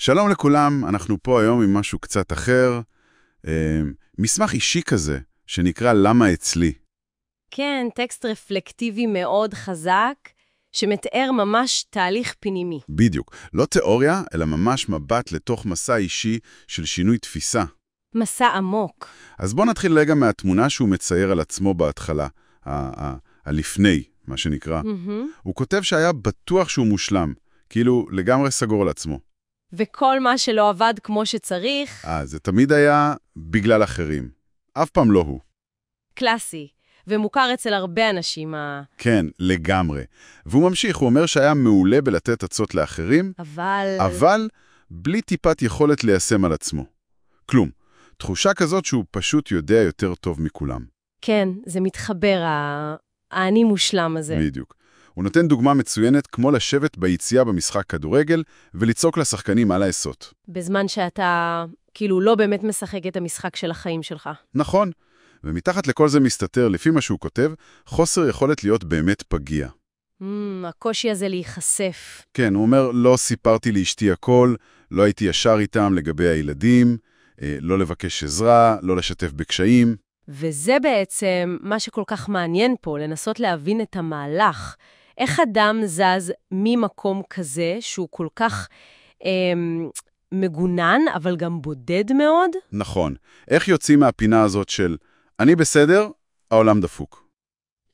שלום לכולם, אנחנו פה היום עם משהו קצת אחר, מסמך אישי כזה, שנקרא למה אצלי. כן, טקסט רפלקטיבי מאוד חזק, שמתאר ממש תהליך פנימי. בדיוק, לא תיאוריה, אלא ממש מבט לתוך מסע אישי של שינוי תפיסה. מסע עמוק. אז בוא נתחיל רגע מהתמונה שהוא מצייר על עצמו בהתחלה, הלפני, מה שנקרא. הוא כותב שהיה בטוח שהוא מושלם, כאילו לגמרי סגור על עצמו. וכל מה שלא עבד כמו שצריך... זה תמיד היה בגלל אחרים. אף פעם לא הוא. קלאסי, ומוכר אצל הרבה אנשים. כן, לגמרי. והוא ממשיך, הוא אומר שהיה מעולה בלתת עצות לאחרים, אבל בלי טיפת יכולת ליישם על עצמו. כלום. תחושה כזאת שהוא פשוט יודע יותר טוב מכולם. כן, זה מתחבר, האני מושלם הזה. בדיוק. הוא נותן דוגמה מצוינת כמו לשבת ביציאה במשחק כדורגל ולצעוק לשחקנים מה לעשות. בזמן שאתה כאילו לא באמת משחק את המשחק של החיים שלך. נכון. ומתחת לכל זה מסתתר, לפי מה שהוא כותב, חוסר יכולת להיות באמת פגיע. הקושי הזה להיחשף. כן, הוא אומר, לא סיפרתי לאשתי הכל, לא הייתי ישר איתם לגבי הילדים, לא לבקש עזרה, לא לשתף בקשיים. וזה בעצם מה שכל כך מעניין פה, לנסות להבין את המהלך. איך אדם זז ממקום כזה שהוא כל כך מגונן, אבל גם בודד מאוד? נכון. איך יוצאים מהפינה הזאת של אני בסדר, העולם דפוק?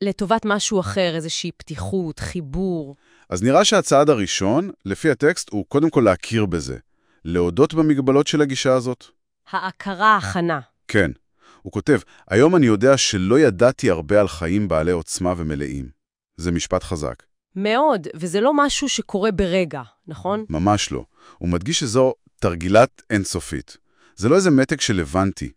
לטובת משהו אחר, איזושהי פתיחות, חיבור. אז נראה שהצעד הראשון, לפי הטקסט, הוא קודם כל להכיר בזה. להודות במגבלות של הגישה הזאת. ההכרה, הכנה. כן. הוא כותב, היום אני יודע שלא ידעתי הרבה על חיים בעלי עוצמה ומלאים. זה משפט חזק. מאוד, וזה לא משהו שקורה ברגע, נכון? ממש לא. הוא מדגיש שזו תרגילת אינסופית. זה לא איזה מתק שלבנתי,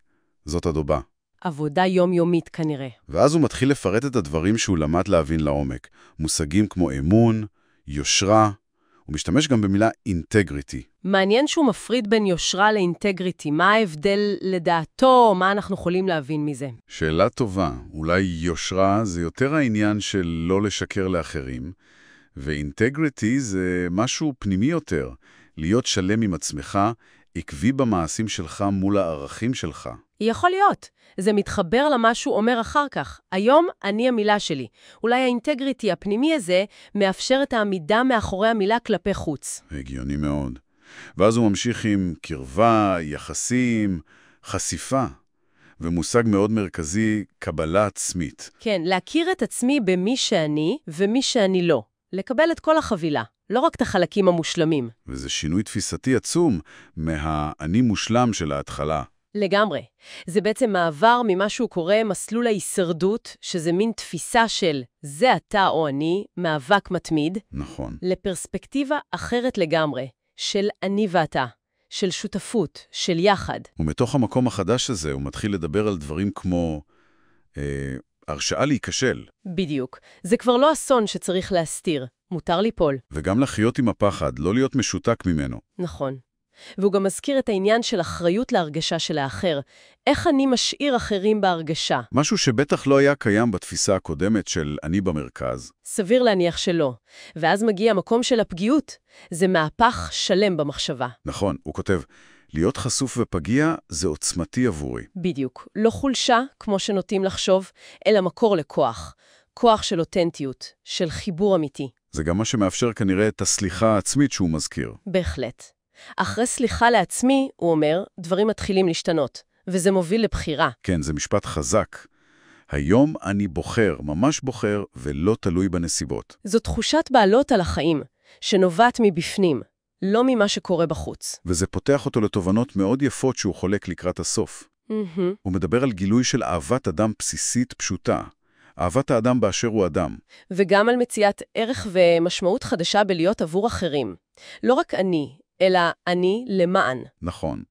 זאת הדובה. עבודה יומיומית כנראה. ואז הוא מתחיל לפרט את הדברים שהוא למד להבין לעומק. מושגים כמו אמון, יושרה, הוא משתמש גם במילה אינטגריטי. מעניין שהוא מפריד בין יושרה לאינטגריטי. מה ההבדל לדעתו, מה אנחנו יכולים להבין מזה? שאלה טובה. אולי יושרה זה יותר העניין של לא לשקר לאחרים, ואינטגריטי זה משהו פנימי יותר. להיות שלם עם עצמך, עקבי במעשים שלך מול הערכים שלך. יכול להיות. זה מתחבר למה שהוא אומר אחר כך. היום אני המילה שלי. אולי האינטגריטי הפנימי הזה מאפשר את העמידה מאחורי המילה כלפי חוץ. הגיוני מאוד. ואז הוא ממשיך עם קרבה, יחסים, חשיפה, ומושג מאוד מרכזי, קבלה עצמית. כן, להכיר את עצמי במי שאני ומי שאני לא. לקבל את כל החבילה, לא רק את החלקים המושלמים. וזה שינוי תפיסתי עצום מהאני מושלם של ההתחלה. לגמרי. זה בעצם מעבר ממה שהוא קורא מסלול ההישרדות, שזה מין תפיסה של זה אתה או אני, מאבק מתמיד. נכון. לפרספקטיבה אחרת לגמרי, של אני ואתה, של שותפות, של יחד. ומתוך המקום החדש הזה הוא מתחיל לדבר על דברים כמו הרשאה להיכשל. בדיוק. זה כבר לא אסון שצריך להסתיר. מותר ליפול. וגם לחיות עם הפחד, לא להיות משותק ממנו. נכון. והוא גם מזכיר את העניין של אחריות להרגשה של האחר. איך אני משאיר אחרים בהרגשה? משהו שבטח לא היה קיים בתפיסה הקודמת של אני במרכז. סביר להניח שלא. ואז מגיע המקום של הפגיעות. זה מהפך שלם במחשבה. נכון, הוא כותב, להיות חשוף ופגיע זה עוצמתי עבורי. בדיוק. לא חולשה, כמו שנוטים לחשוב, אלא מקור לכוח. כוח של אותנטיות, של חיבור אמיתי. זה גם מה שמאפשר כנראה את הסליחה העצמית שהוא מזכיר. בהחלט. אחרי סליחה לעצמי, הוא אומר, דברים מתחילים להשתנות, וזה מוביל לבחירה. כן, זה משפט חזק. היום אני בוחר, ממש בוחר, ולא תלוי בנסיבות. זו תחושת בעלות על החיים, שנובעת מבפנים, לא ממה שקורה בחוץ. וזה פותח אותו לתובנות מאוד יפות שהוא חולק לקראת הסוף. הוא מדבר על גילוי של אהבת אדם בסיסית פשוטה. אהבת האדם באשר הוא אדם. וגם על מציאת ערך ומשמעות חדשה בלהיות עבור אחרים. לא רק אני, אלא אני למען. נכון.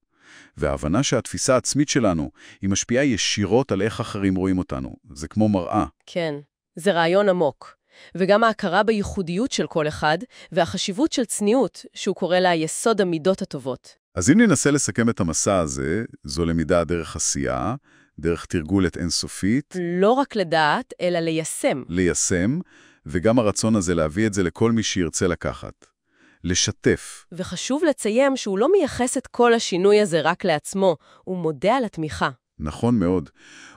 וההבנה שהתפיסה העצמית שלנו היא משפיעה ישירות על איך אחרים רואים אותנו. זה כמו מראה. כן, זה רעיון עמוק. וגם ההכרה בייחודיות של כל אחד, והחשיבות של צניעות, שהוא קורא לה יסוד המידות הטובות. אז אם ננסה לסכם את המסע הזה, זו למידה דרך עשייה, דרך תרגולת אינסופית. לא רק לדעת, אלא ליישם. ליישם, וגם הרצון הזה להביא את זה לכל מי שירצה לקחת. לשתף. וחשוב לציין שהוא לא מייחס את כל השינוי הזה רק לעצמו, הוא מודה על התמיכה. נכון מאוד.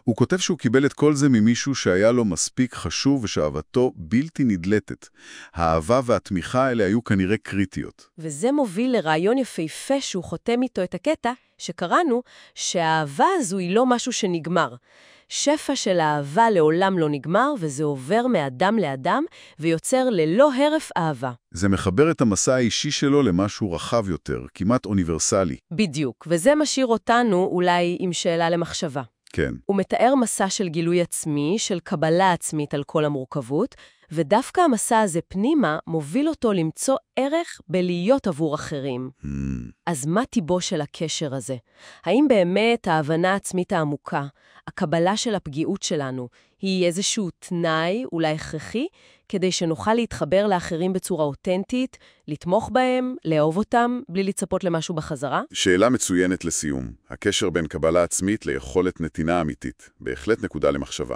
הוא כותב שהוא קיבל את כל זה ממישהו שהיה לו מספיק חשוב ושאהבתו בלתי נדלתת. האהבה והתמיכה האלה היו כנראה קריטיות. וזה מוביל לרעיון יפהפה שהוא חותם איתו את הקטע, שקראנו שהאהבה הזו היא לא משהו שנגמר. שפע של אהבה לעולם לא נגמר, וזה עובר מאדם לאדם, ויוצר ללא הרף אהבה. זה מחבר את המסע האישי שלו למשהו רחב יותר, כמעט אוניברסלי. בדיוק, וזה משאיר אותנו אולי עם שאלה למחשבה. כן. הוא מתאר מסע של גילוי עצמי, של קבלה עצמית על כל המורכבות, ודווקא המסע הזה פנימה מוביל אותו למצוא ערך בלהיות עבור אחרים. אז מה טיבו של הקשר הזה? האם באמת ההבנה העצמית העמוקה, הקבלה של הפגיעות שלנו, היא איזשהו תנאי, אולי הכרחי, כדי שנוכל להתחבר לאחרים בצורה אותנטית, לתמוך בהם, לאהוב אותם, בלי לצפות למשהו בחזרה? שאלה מצוינת לסיום. הקשר בין קבלה עצמית ליכולת נתינה אמיתית. בהחלט נקודה למחשבה.